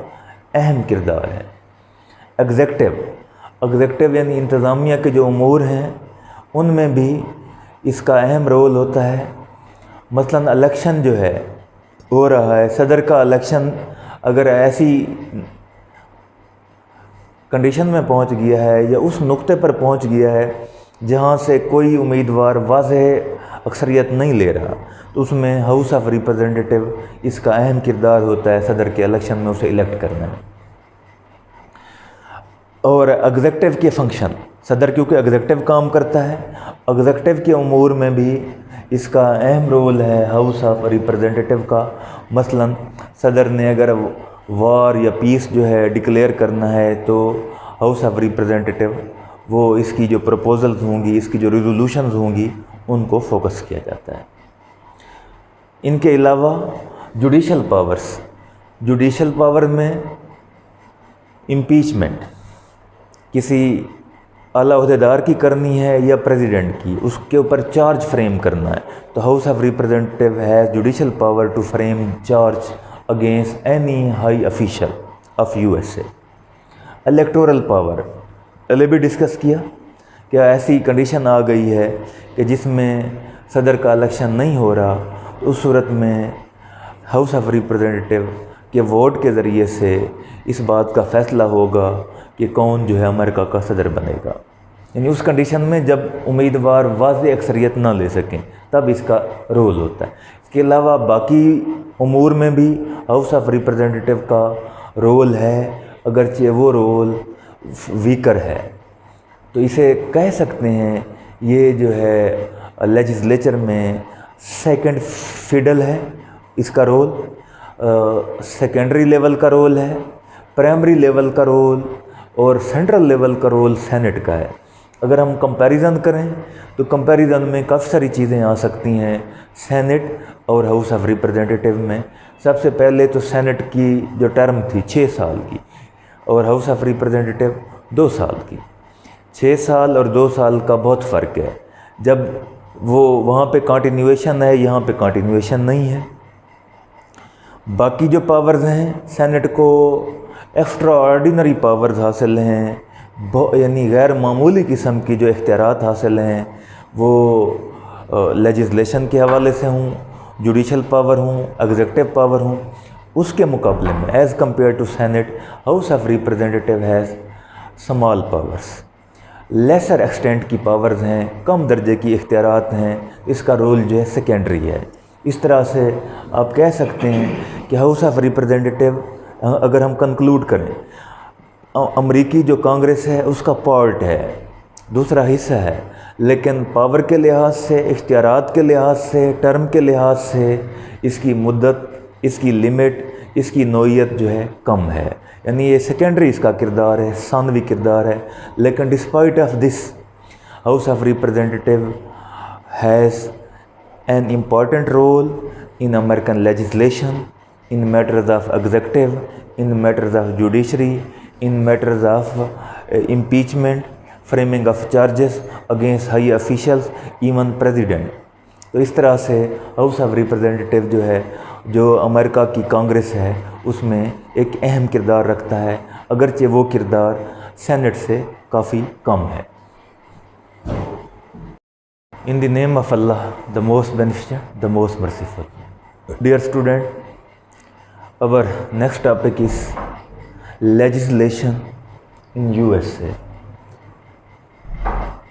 اہم کردار ہے. ایگزیکٹو ایگزیکٹو یعنی انتظامیہ کے جو امور ہیں ان میں بھی اس کا اہم رول ہوتا ہے. مثلاً الیکشن جو ہے ہو رہا ہے، صدر کا الیکشن اگر ایسی کنڈیشن میں پہنچ گیا ہے یا اس نقطے پر پہنچ گیا ہے جہاں سے کوئی امیدوار واضح اکثریت نہیں لے رہا، تو اس میں ہاؤس آف ریپرزنٹیٹیو اس کا اہم کردار ہوتا ہے صدر کے الیکشن میں اسے الیکٹ کرنا ہے. اور ایگزیکٹو کے فنکشن، صدر کیونکہ ایگزیکٹو کام کرتا ہے، ایگزیکٹو کے امور میں بھی اس کا اہم رول ہے ہاؤس آف ریپرزنٹیٹیو کا. مثلاً صدر نے اگر وار یا پیس جو ہے ڈکلیئر کرنا ہے تو ہاؤس آف ریپرزنٹیٹیو وہ اس کی جو پروپوزلز ہوں گی، اس کی جو ریزولوشنز ہوں گی ان کو فوکس کیا جاتا ہے. ان کے علاوہ جوڈیشل پاورز، جوڈیشل پاور میں امپیچمنٹ کسی اعلیٰ عہدیدار کی کرنی ہے یا پریزیڈنٹ کی، اس کے اوپر چارج فریم کرنا ہے تو house of representative has judicial power to frame charge against any high official of U S A. Electoral power پہلے بھی ڈسکس کیا کہ ایسی کنڈیشن آ گئی ہے کہ جس میں صدر کا الیکشن نہیں ہو رہا، اس صورت میں ہاؤس آف ریپرزنٹیٹیو کے ووٹ کے ذریعے سے اس بات کا فیصلہ ہوگا کہ کون جو ہے امریکہ کا صدر بنے گا. یعنی اس کنڈیشن میں جب امیدوار واضح اکثریت نہ لے سکیں تب اس کا رول ہوتا ہے. اس کے علاوہ باقی امور میں بھی ہاؤس آف ریپرزنٹیٹیو کا رول ہے، اگرچہ وہ رول ویکر ہے. تو اسے کہہ سکتے ہیں یہ جو ہے لیجسلیچر میں سیکنڈ فیڈل ہے اس کا رول، سیکنڈری لیول کا رول ہے، پرائمری لیول کا رول اور سینٹرل لیول کا رول سینٹ کا ہے. اگر ہم کمپیریزن کریں تو کمپیریزن میں کافی ساری چیزیں آ سکتی ہیں سینٹ اور ہاؤس آف ریپرزنٹیٹیو میں. سب سے پہلے تو سینٹ کی جو ٹرم تھی 6 سال کی اور ہاؤس آف ریپرزنٹیٹیو 2 سال کی. 6 سال اور 2 سال کا بہت فرق ہے. جب وہ وہاں پہ کنٹینیویشن ہے، یہاں پہ کنٹینیویشن نہیں ہے. باقی جو پاورز ہیں سینٹ کو ایکسٹرا آرڈینری پاورز حاصل ہیں، یعنی غیر معمولی قسم کی جو اختیارات حاصل ہیں وہ لیجسلیشن کے حوالے سے ہوں، جوڈیشل پاور ہوں، ایگزیکٹو پاور ہوں. اس کے مقابلے میں as compare to senate house of representative has small powers, lesser extent کی پاورز ہیں، کم درجے کی اختیارات ہیں. اس کا رول جو ہے سیکنڈری ہے. اس طرح سے آپ کہہ سکتے ہیں کہ ہاؤس آف ریپرزنٹیٹیو اگر ہم کنکلوڈ کریں امریکی جو کانگریس ہے اس کا پارٹ ہے، دوسرا حصہ ہے، لیکن پاور کے لحاظ سے، اختیارات کے لحاظ سے، ٹرم کے لحاظ سے اس کی مدت، اس کی لمٹ، اس کی نوعیت جو ہے کم ہے. یعنی یہ سیکنڈری اس کا کردار ہے، ثانوی کردار ہے. لیکن despite of this house of representative has an important role in American legislation, in matters of executive, in matters of judiciary, in matters of impeachment, framing of charges against high officials, even president. تو اس طرح سے house of representative جو ہے، جو امریکہ کی کانگریس ہے، اس میں ایک اہم کردار رکھتا ہے، اگرچہ وہ کردار سینٹ سے کافی کم ہے. In the name of Allah, the most beneficent, the most merciful. Dear student, our next topic is legislation in USA.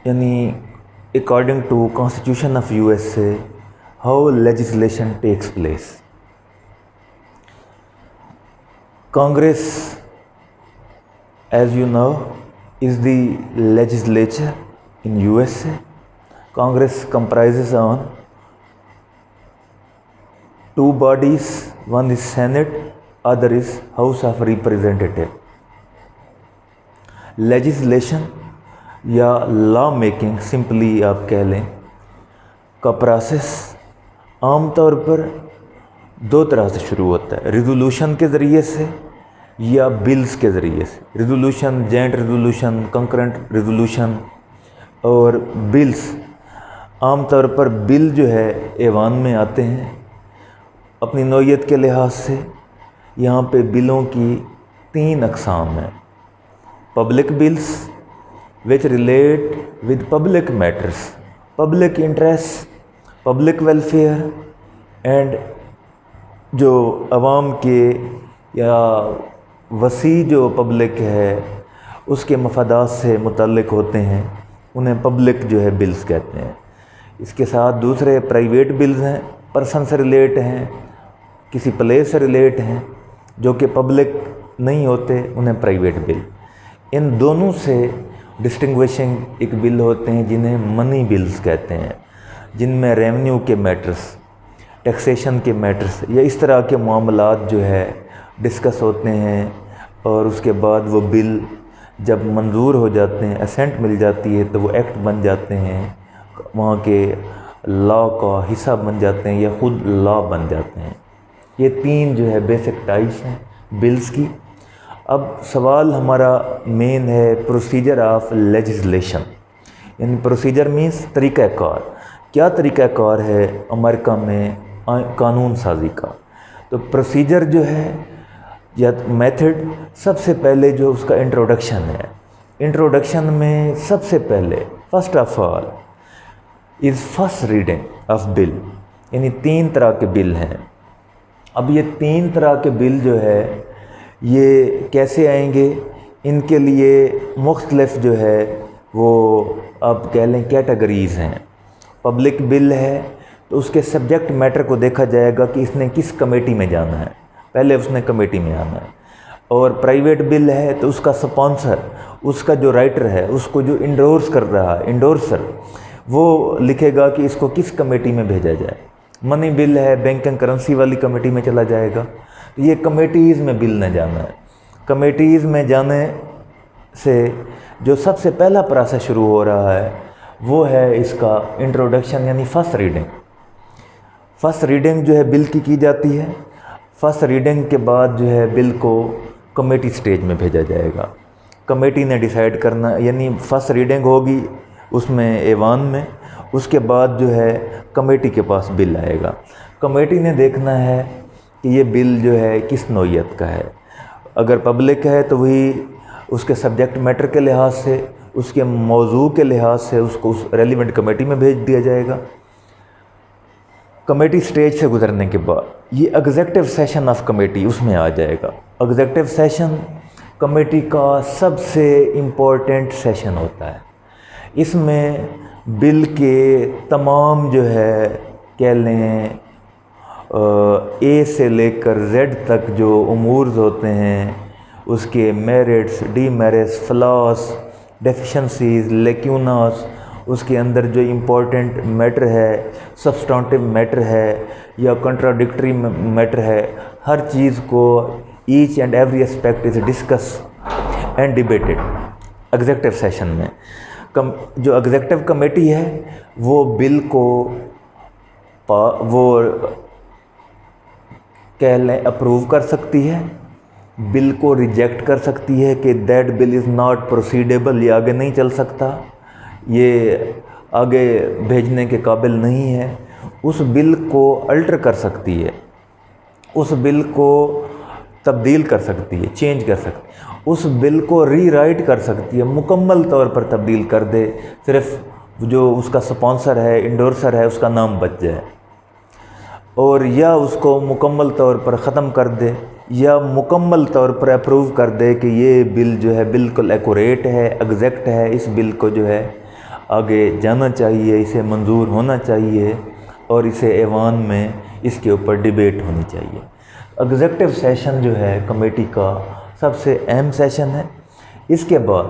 Yani, according to Constitution of USA, how legislation takes place. Congress, as you know, is the legislature in USA. Congress comprises on 2 bodies, one is Senate, other is House of Representatives. Legislation یا law making simply آپ کہہ لیں کا process عام طور پر 2 طرح سے شروع ہوتا ہے، ریزولوشن کے ذریعے سے یا بلز کے ذریعے سے. Resolution, joint resolution, concurrent resolution. اور بلز عام طور پر بل جو ہے ایوان میں آتے ہیں. اپنی نوعیت کے لحاظ سے یہاں پہ بلوں کی 3 اقسام ہیں: public bills, which relate with public matters, public interests, public welfare and جو عوام کے یا وسیع جو پبلک ہے اس کے مفادات سے متعلق ہوتے ہیں، انہیں پبلک جو ہے بلز کہتے ہیں۔ اس کے ساتھ دوسرے پرائیویٹ بلز ہیں، پرسن سے ریلیٹ ہیں، کسی پلیس سے ریلیٹ ہیں، جو کہ پبلک نہیں ہوتے، انہیں پرائیویٹ بل۔ ان دونوں سے ڈسٹنگوشنگ ایک بل ہوتے ہیں جنہیں منی بلز کہتے ہیں، جن میں ریونیو کے میٹرز، ٹیکسیشن کے میٹرز یا اس طرح کے معاملات جو ہے ڈسکس ہوتے ہیں، اور اس کے بعد وہ بل جب منظور ہو جاتے ہیں، اسینٹ مل جاتی ہے، تو وہ ایکٹ بن جاتے ہیں، وہاں کے لا کا حصہ بن جاتے ہیں یا خود لا بن جاتے ہیں۔ یہ تین جو ہے بیسک ٹائپس ہیں بلز کی۔ اب سوال ہمارا مین ہے پروسیجر آف لیجسلیشن، یعنی پروسیجر مینس طریقہ کار۔ کیا طریقہ کار ہے امریکہ میں قانون سازی کا؟ تو پروسیجر جو ہے یا میتھڈ، سب سے پہلے جو اس کا انٹروڈکشن ہے، انٹروڈکشن میں سب سے پہلے first of all is first reading of bill, یعنی تین طرح کے بل ہیں۔ اب یہ تین طرح کے بل جو ہے یہ کیسے آئیں گے؟ ان کے لیے مختلف جو ہے وہ آپ کہہ لیں کیٹیگریز ہیں۔ پبلک بل ہے تو اس کے سبجیکٹ میٹر کو دیکھا جائے گا کہ اس نے کس کمیٹی میں جانا ہے، پہلے اس نے کمیٹی میں آنا ہے۔ اور پرائیویٹ بل ہے تو اس کا سپانسر، اس کا جو رائٹر ہے، اس کو جو انڈورس کر رہا ہے، انڈورسر، وہ لکھے گا کہ اس کو کس کمیٹی میں بھیجا جائے۔ منی بل ہے، بینک اینڈ کرنسی والی کمیٹی میں چلا جائے گا۔ تو یہ کمیٹیز میں بل نے جانا ہے۔ کمیٹیز میں جانے سے جو سب سے پہلا پروسیس شروع ہو رہا ہے وہ ہے اس کا انٹروڈکشن، یعنی فرسٹ ریڈنگ۔ فرسٹ ریڈنگ جو ہے بل کی جاتی ہے۔ فرسٹ ریڈنگ کے بعد جو ہے بل کو کمیٹی سٹیج میں بھیجا جائے گا۔ کمیٹی نے ڈیسائیڈ کرنا، یعنی فرسٹ ریڈنگ ہوگی اس میں ایوان میں، اس کے بعد جو ہے کمیٹی کے پاس بل آئے گا۔ کمیٹی نے دیکھنا ہے کہ یہ بل جو ہے کس نوعیت کا ہے۔ اگر پبلک ہے تو وہی اس کے سبجیکٹ میٹر کے لحاظ سے، اس کے موضوع کے لحاظ سے اس کو اس ریلیونٹ کمیٹی میں بھیج دیا جائے گا۔ کمیٹی سٹیج سے گزرنے کے بعد یہ ایگزیکٹو سیشن آف کمیٹی اس میں آ جائے گا۔ ایگزیکٹو سیشن کمیٹی کا سب سے امپورٹنٹ سیشن ہوتا ہے۔ اس میں بل کے تمام جو ہے کہہ لیں اے سے لے کر زیڈ تک جو امورز ہوتے ہیں، اس کے merits, demerits, flaws, deficiencies, lacunas, اس کے اندر جو امپورٹنٹ میٹر ہے، سبسٹانٹیو میٹر ہے یا کنٹراڈکٹری میٹر ہے، ہر چیز کو each and every aspect is discuss and debated executive session میں۔ جو ایگزیکٹو کمیٹی ہے وہ بل کو وہ کہہ لیں اپروو کر سکتی ہے، بل کو ریجیکٹ کر سکتی ہے کہ دیٹ بل از ناٹ پروسیڈیبل، یہ آگے نہیں چل سکتا، یہ آگے بھیجنے کے قابل نہیں ہے۔ اس بل کو الٹر کر سکتی ہے، اس بل کو تبدیل کر سکتی ہے، چینج کر سکتی ہے، اس بل کو ری رائٹ کر سکتی ہے، مکمل طور پر تبدیل کر دے، صرف جو اس کا سپانسر ہے، انڈورسر ہے، اس کا نام بچ جائے، اور یا اس کو مکمل طور پر ختم کر دے، یا مکمل طور پر اپروو کر دے کہ یہ بل جو ہے بالکل ایکوریٹ ہے، ایگزیکٹ ہے، اس بل کو جو ہے آگے جانا چاہیے، اسے منظور ہونا چاہیے، اور اسے ایوان میں اس کے اوپر ڈیبیٹ ہونی چاہیے۔ ایگزیکٹو سیشن جو ہے کمیٹی کا سب سے اہم سیشن ہے۔ اس کے بعد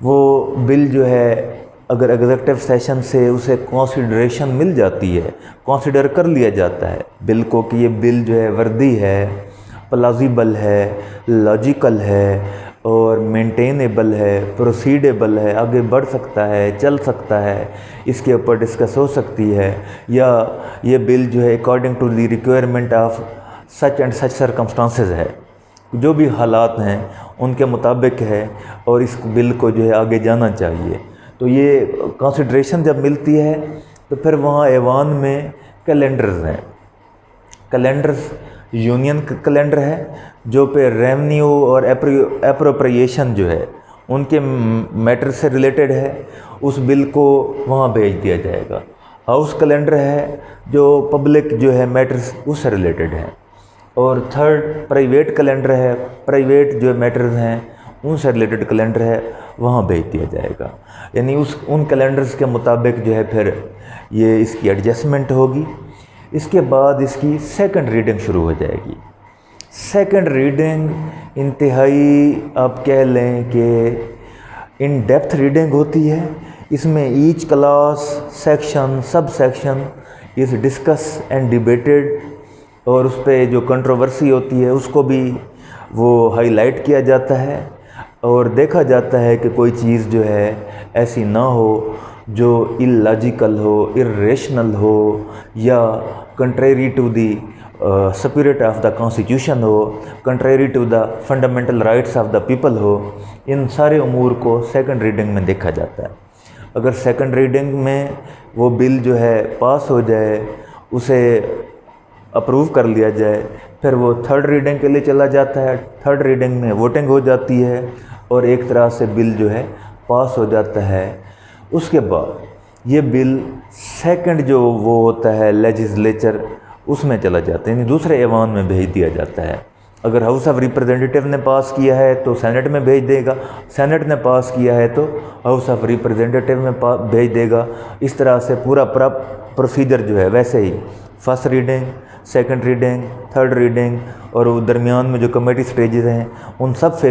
وہ بل جو ہے اگر ایگزیکٹو سیشن سے اسے کنسیڈریشن مل جاتی ہے، کنسیڈر کر لیا جاتا ہے بل کو کہ یہ بل جو ہے وردی ہے، پلازیبل ہے، لاجیکل ہے اور مینٹینیبل ہے، پروسیڈیبل ہے، آگے بڑھ سکتا ہے، چل سکتا ہے، اس کے اوپر ڈسکس ہو سکتی ہے، یا یہ بل جو ہے according to the requirement of such and such circumstances ہے، جو بھی حالات ہیں ان کے مطابق ہے اور اس بل کو جو ہے آگے جانا چاہیے۔ تو یہ کنسیڈریشن جب ملتی ہے تو پھر وہاں ایوان میں کیلنڈرز ہیں۔ کیلنڈرز یونین کا کیلنڈر ہے جو پہ ریونیو اور اپروپریشن جو ہے ان کے میٹر سے ریلیٹڈ ہے اس بل کو وہاں بھیج دیا جائے گا۔ ہاؤس کیلنڈر ہے جو پبلک جو ہے میٹرز اس سے ریلیٹڈ ہے۔ اور تھرڈ پرائیویٹ کیلنڈر ہے، پرائیویٹ جو میٹرز ہیں ان سے ریلیٹڈ کیلنڈر ہے، وہاں بھیج دیا جائے گا۔ یعنی ان کیلنڈرز کے مطابق جو ہے پھر یہ اس کی ایڈجسٹمنٹ ہوگی۔ اس کے بعد اس کی سیکنڈ ریڈنگ شروع ہو جائے گی۔ سیکنڈ ریڈنگ انتہائی آپ کہہ لیں کہ ان ڈیپتھ ریڈنگ ہوتی ہے۔ اس میں each class section sub section is discuss and debated, اور اس پہ جو کنٹروورسی ہوتی ہے اس کو بھی وہ ہائی لائٹ کیا جاتا ہے، اور دیکھا جاتا ہے کہ کوئی چیز جو ہے ایسی نہ ہو جو اللاجیکل ہو، irrational ہو، یا contrary to the spirit of the constitution ہو، contrary to the fundamental rights of the people ہو۔ ان سارے امور کو سیکنڈ ریڈنگ میں دیکھا جاتا ہے۔ اگر سیکنڈ ریڈنگ میں وہ بل جو ہے پاس ہو جائے، اسے اپروو کر لیا جائے، پھر وہ تھرڈ ریڈنگ کے لیے چلا جاتا ہے۔ تھرڈ ریڈنگ میں ووٹنگ ہو جاتی ہے اور ایک طرح سے بل جو ہے پاس ہو جاتا ہے۔ اس کے بعد یہ بل سیکنڈ جو وہ ہوتا ہے لیجسلیچر، اس میں چلا جاتا ہے، یعنی دوسرے ایوان میں بھیج دیا جاتا ہے۔ اگر ہاؤس آف ریپرزینٹیو نے پاس کیا ہے تو سینٹ میں بھیج دے گا، سینٹ نے پاس کیا ہے تو ہاؤس آف ریپرزینٹیو میں بھیج دے گا۔ اس طرح سے پورا پروسیجر جو ہے ویسے ہی first reading, second reading, third reading, اور وہ درمیان میں جو کمیٹی سٹیجز ہیں ان سب